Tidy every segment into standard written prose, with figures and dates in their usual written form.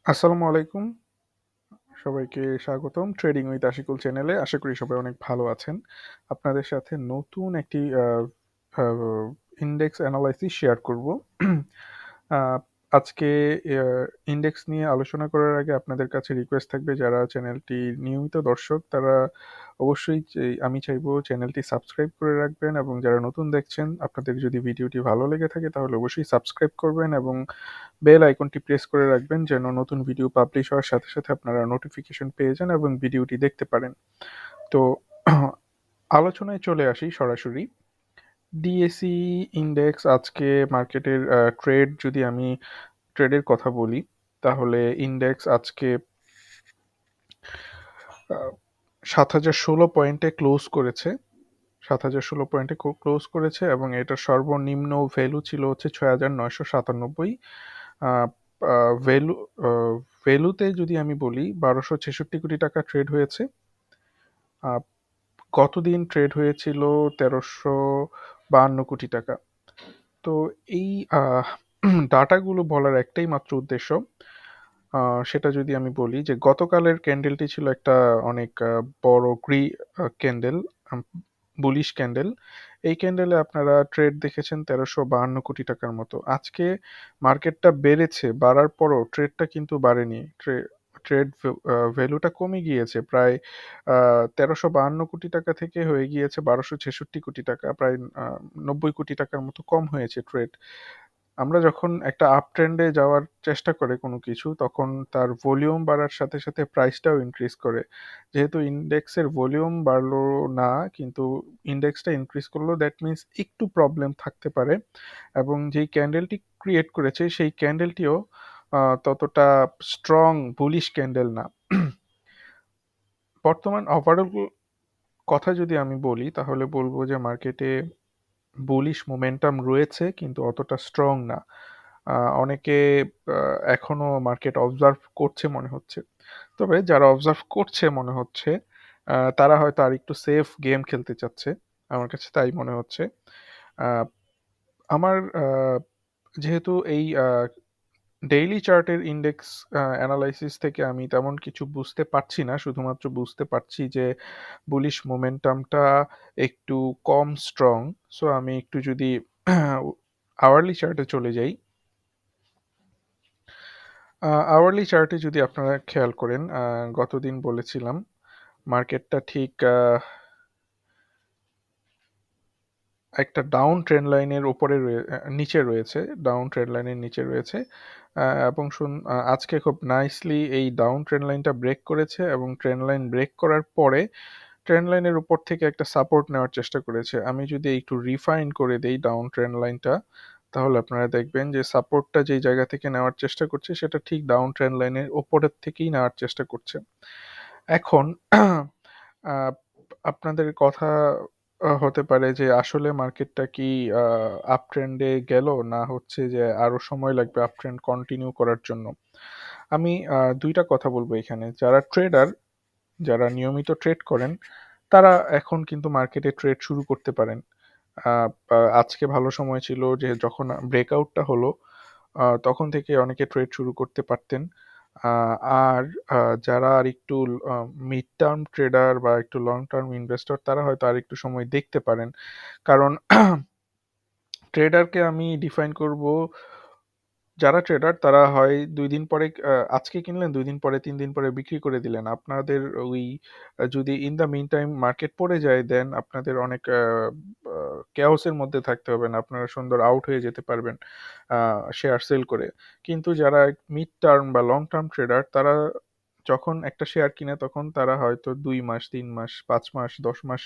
আসসালামু আলাইকুম। সবাইকে স্বাগতম ট্রেডিং উইথ আশিকুল চ্যানেলে। আশা করি সবাই অনেক ভালো আছেন। আপনাদের সাথে নতুন একটি ইন্ডেক্স অ্যানালাইসিস শেয়ার করব। আহ, আজকে ইন্ডেক্স নিয়ে আলোচনা করার আগে আপনাদের কাছে রিকোয়েস্ট থাকবে, যারা চ্যানেলটি নিয়মিত দর্শক তারা অবশ্যই আমি চাইবো চ্যানেলটি সাবস্ক্রাইব করে রাখবেন, এবং যারা নতুন দেখছেন আপনাদের যদি ভিডিওটি ভালো লেগে থাকে তাহলে অবশ্যই সাবস্ক্রাইব করবেন এবং বেল আইকনটি প্রেস করে রাখবেন, যেন নতুন ভিডিও পাবলিশ হওয়ার সাথে সাথে আপনারা নোটিফিকেশন পেয়ে যান এবং ভিডিওটি দেখতে পারেন। তো আলোচনায় চলে আসি সরাসরি। ডিএসই ইন্ডেক্স আজকে মার্কেটের ট্রেড, যদি আমি ট্রেডের কথা বলি তাহলে ইন্ডেক্স আজকে ৭,০১৬ পয়েন্টে ক্লোজ করেছে। ৭,০১৬ পয়েন্টে ক্লোজ করেছে এবং এটার সর্বনিম্ন ভ্যালু ছিল হচ্ছে ৬,৯৯৭। ভ্যালু ভ্যালুতে যদি আমি বলি ১২৬৬ কোটি টাকা ট্রেড হয়েছে। আহ, গতদিন ট্রেড হয়েছিল ১৩৫২ কোটি টাকা। তো এই ডাটাগুলো বলার একটাই মাত্র উদ্দেশ্য, সেটা যদি আমি বলি যে গতকালের ক্যান্ডেলটি ছিল একটা অনেক বড় ক্যান্ডেল, বুলিশ ক্যান্ডেল। এই ক্যান্ডেলে আপনারা ট্রেড দেখেছেন ১৩৫২ কোটি টাকার মতো। আজকে মার্কেটটা বেড়েছে, বাড়ার পরও ট্রেডটা কিন্তু বাড়েনি। ট্রেড ভ্যালুটা কমে গিয়েছে প্রায় ১৩৫২ কোটি টাকা থেকে হয়ে গিয়েছে ১২৬৬ কোটি টাকা, প্রায় ৯০ কোটি টাকার মতো কম হয়েছে ট্রেড। আমরা যখন একটা আপ ট্রেন্ডে যাওয়ার চেষ্টা করে কোনো কিছু, তখন তার ভলিউম বাড়ার সাথে সাথে প্রাইসটাও ইনক্রিজ করে। যেহেতু ইন্ডেক্সের ভলিউম বাড়লো না, কিন্তু ইন্ডেক্সটা ইনক্রিজ করলো, দ্যাট মিন্স একটু প্রবলেম থাকতে পারে। এবং যেই ক্যান্ডেলটি ক্রিয়েট করেছে সেই ক্যান্ডেলটিও ততটা স্ট্রং বুলিশ ক্যান্ডেল না। বর্তমান ওভারঅল কথা যদি আমি বলি তাহলে বলবো যে মার্কেটে বুলিশ মোমেন্টাম রয়েছে, কিন্তু অতটা স্ট্রং না। অনেকে এখনো মার্কেট অবজার্ভ করছে মনে হচ্ছে। তবে যারা অবজার্ভ করছে মনে হচ্ছে তারা হয়তো আর একটু সেফ গেম খেলতে চাচ্ছে, আমার কাছে তাই মনে হচ্ছে। আহ, আমার যেহেতু এই ডেইলি চার্টের ইন্ডেক্স অ্যানালাইসিস থেকে আমি তেমন কিছু বুঝতে পারছি না, শুধুমাত্র বুঝতে পারছি যে বুলিশ মোমেন্টামটা একটু কম স্ট্রং। সো আমি একটু যদি আওয়ারলি চার্টে চলে যাই, আওয়ারলি চার্টে যদি আপনারা খেয়াল করেন, গতদিন বলেছিলাম মার্কেটটা ঠিক একটা ডাউন ট্রেন্ড লাইনের উপরে নিচে রয়েছে, ডাউন ট্রেন্ড লাইনের নিচে রয়েছে। এবং আজকে খুব নাইসলি এই ডাউন ট্রেন্ড লাইনটা ব্রেক করেছে, এবং ট্রেন্ড লাইন ব্রেক করার পরে ট্রেন্ড লাইনের উপর থেকে একটা সাপোর্ট নেওয়ার চেষ্টা করেছে। আমি যদি একটু রিফাইন করে দেই ডাউন ট্রেন্ড লাইনটা, তাহলে আপনারা দেখবেন যে সাপোর্টটা যেই জায়গা থেকে নেওয়ার চেষ্টা করছে সেটা ঠিক ডাউন ট্রেন্ড লাইনের ওপরের থেকেই নেওয়ার চেষ্টা করছে। এখন আহ, আপনাদের কথা হতে পারে যে আসলে মার্কেটটা কি আপ ট্রেন্ডে গেল, না হচ্ছে যে আরো সময় লাগবে আপ ট্রেন্ড কন্টিনিউ করার জন্য। আমি দুইটা কথা বলবো এখানে। যারা ট্রেডার, যারা নিয়মিত ট্রেড করেন, তারা এখন কিন্তু মার্কেটে ট্রেড শুরু করতে পারেন। আজকে ভালো সময় ছিল, যে যখন ব্রেকআউটটা হলো তখন থেকে অনেকে ট্রেড শুরু করতে পারতেন। আহ, আর যারা আর একটু মিড টার্ম ট্রেডার বা একটু লং টার্ম ইনভেস্টর, তারা হয়তো আর একটু সময় দেখতে পারেন। কারণ ট্রেডারকে আমি ডিফাইন করব, যারা ট্রেডার তারা হয় ২ দিন পরে, আজকে কিনলেন ২ দিন পরে ৩ দিন পরে বিক্রি করে দিলেন। আপনাদের ওই যদি in the meantime market পড়ে যায়, দেন আপনাদের অনেক কেওসের মধ্যে থাকতে হবে না, আপনারা সুন্দর আউট হয়ে যেতে পারবেন শেয়ার সেল করে। কিন্তু যারা মিড টার্ম বা লং টার্ম ট্রেডার, তারা যখন একটা শেয়ার কিনে তখন তারা হয়তো ২ মাস, ৩ মাস, ৫ মাস, ১০ মাস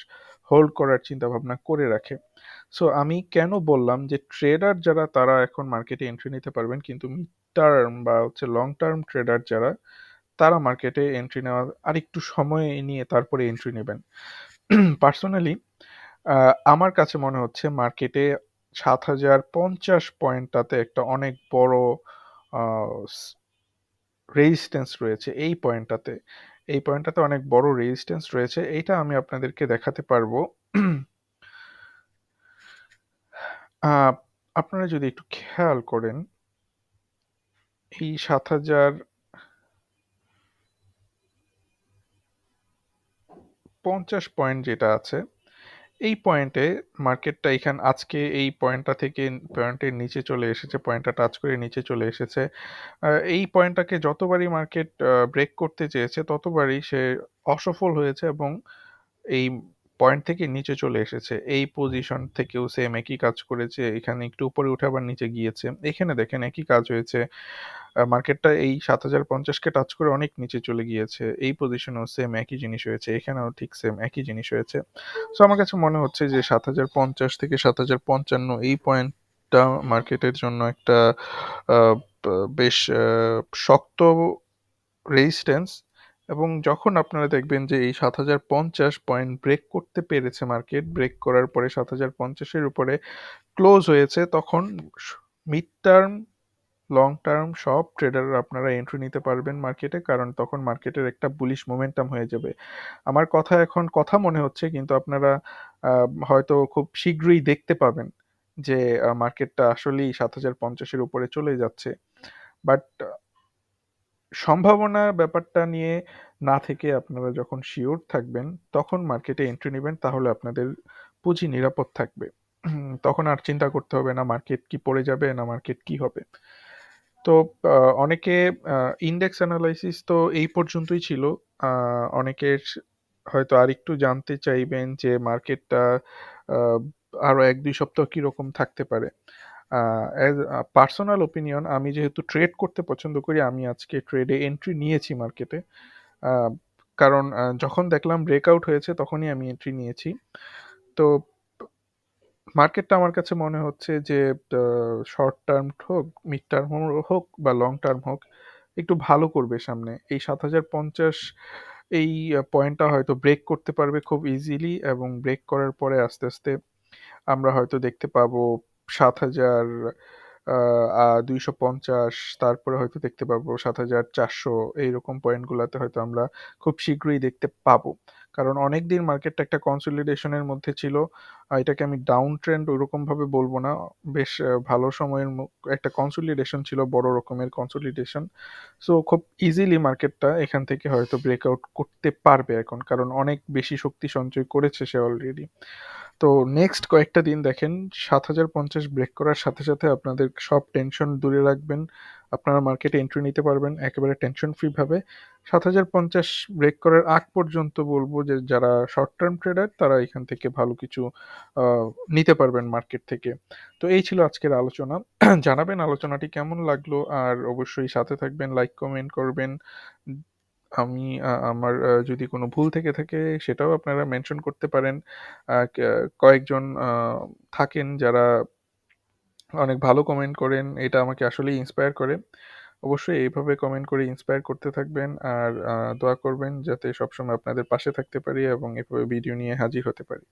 হোল্ড করার চিন্তা ভাবনা করে রাখে। সো আমি কেন বললাম যে ট্রেডার যারা তারা এখন মার্কেটে এন্ট্রি নিতে পারবেন, কিন্তু মিড টার্ম বা হচ্ছে লং টার্ম ট্রেডার যারা, তারা মার্কেটে এন্ট্রি নেওয়ার আরেকটু সময় নিয়ে তারপরে এন্ট্রি নেবেন। পার্সোনালি আমার কাছে মনে হচ্ছে মার্কেটে ৭,০৫০ পয়েন্টটাতে একটা অনেক বড় রেজিস্ট্যান্স রয়েছে। এই পয়েন্টটাতে অনেক বড় রেজিস্ট্যান্স রয়েছে, এইটা আমি আপনাদেরকে দেখাতে পারবো। আহ, আপনারা যদি একটু খেয়াল করেন, এই ৭,০০০ পয়েন্ট যেটা আছে, এই পয়েন্টে মার্কেটটা আজকে এই পয়েন্টটা থেকে পয়েন্টের নিচে চলে এসেছে, পয়েন্টটা টাচ করে নিচে চলে এসেছে। এই পয়েন্টটাকে যতবারই মার্কেট ব্রেক করতে চেয়েছে ততবারই সে অসফল হয়েছে এবং এই পয়েন্ট থেকে নিচে চলে এসেছে। এই পজিশন থেকেও সেম একই কাজ করেছে, এখানে একটু উপরে উঠে আবার নিচে গিয়েছে। এখানে দেখেন একই কাজ হয়েছে, মার্কেটটা এই 7050-কে টাচ করে অনেক নিচে চলে গিয়েছে, এই পজিশনেও সেম একই জিনিস হয়েছে, এখানেও ঠিক সেম একই জিনিস হয়েছে। সো আমার কাছে মনে হচ্ছে যে 7050 থেকে 7055 এই পয়েন্টটা মার্কেটের জন্য একটা বেশ শক্ত রেজিস্ট্যান্স। এবং যখন আপনারা দেখবেন যে এই 7050 পয়েন্ট ব্রেক করতে পেরেছে, মার্কেট ব্রেক করার পরে 7050-এর উপরে ক্লোজ হয়েছে, তখন মিড টার্ম লং টার্ম সব ট্রেডাররা আপনারা এন্ট্রি নিতে পারবেন মার্কেটে, কারণ তখন মার্কেটের একটা বুলিশ মোমেন্টাম হয়ে যাবে। আমার কথা এখন কথা মনে হচ্ছে, কিন্তু আপনারা হয়তো খুব শীঘ্রই দেখতে পাবেন যে মার্কেটটা আসলেই 7050-এর উপরে চলে যাচ্ছে। বাট সম্ভাবনা ব্যাপারটা নিয়ে না থেকে আপনারা যখন শিওর থাকবেন তখন মার্কেটে এন্ট্রি নেবেন, তাহলে আপনাদের পুঁজি নিরাপদ থাকবে। তখন আর চিন্তা করতে হবে না মার্কেট কি পড়ে যাবে না মার্কেট কি হবে। তো অনেকে ইন্ডেক্স অ্যানালাইসিস তো এই পর্যন্তই ছিল। অনেকের হয়তো আরেকটু জানতে চাইবেন যে মার্কেটটা আরো 1-2 সপ্তাহ কিরকম থাকতে পারে। অ্যাজ পার্সোনাল ওপিনিয়ন, আমি যেহেতু ট্রেড করতে পছন্দ করি, আমি আজকে ট্রেডে এন্ট্রি নিয়েছি মার্কেটে। কারণ যখন দেখলাম ব্রেকআউট হয়েছে তখনই আমি এন্ট্রি নিয়েছি। তো মার্কেটটা আমার কাছে মনে হচ্ছে যে শর্ট টার্ম হোক, মিড টার্ম হোক বা লং টার্ম হোক, একটু ভালো করবে সামনে। এই 7050 এই পয়েন্টটা হয়তো ব্রেক করতে পারবে খুব ইজিলি, এবং ব্রেক করার পরে আস্তে আস্তে আমরা হয়তো দেখতে পাবো 7250, তারপরে হয়তো দেখতে পাবো 7400, এইরকম পয়েন্টগুলোতে হয়তো আমরা খুব শীঘ্রই দেখতে পাবো। কারণ অনেকদিন মার্কেটটা একটা কনসলিডেশনের মধ্যে ছিল। এটাকে আমি ডাউন ট্রেন্ড ওইরকম ভাবে বলবো না, বেশ ভালো সময়ের একটা কনসলিডেশন ছিল, বড় রকমের কনসলিডেশন। সো খুব ইজিলি মার্কেটটা এখান থেকে হয়তো ব্রেকআউট করতে পারবে এখন, কারণ অনেক বেশি শক্তি সঞ্চয় করেছে সে অলরেডি। তো নেক্সট কয়েকটা দিন দেখেন, 7050 ব্রেক করার সাথে সাথে আপনাদের সব টেনশন দূরে রাখবেন, আপনারা মার্কেটে এন্ট্রি নিতে পারবেন একেবারে টেনশন ফ্রি ভাবে। 7050 ব্রেক করার আগ পর্যন্ত বলবো যে যারা শর্ট টার্ম ট্রেডার তারা এখান থেকে ভালো কিছু আহ, নিতে পারবেন মার্কেট থেকে। তো এই ছিল আজকের আলোচনা। জানাবেন আলোচনাটি কেমন লাগলো, আর অবশ্যই সাথে থাকবেন, লাইক কমেন্ট করবেন। আমি আমার যদি কোনো ভুল থেকে থাকে সেটাও আপনারা মেনশন করতে পারেন। কয়েকজন থাকেন যারা অনেক ভালো কমেন্ট করেন, এটা আমাকে আসলেই ইন্সপায়ার করে। অবশ্যই এইভাবে কমেন্ট করে ইন্সপায়ার করতে থাকবেন, আর দোয়া করবেন যাতে সবসময় আপনাদের পাশে থাকতে পারি এবং এভাবে ভিডিও নিয়ে হাজির হতে পারি।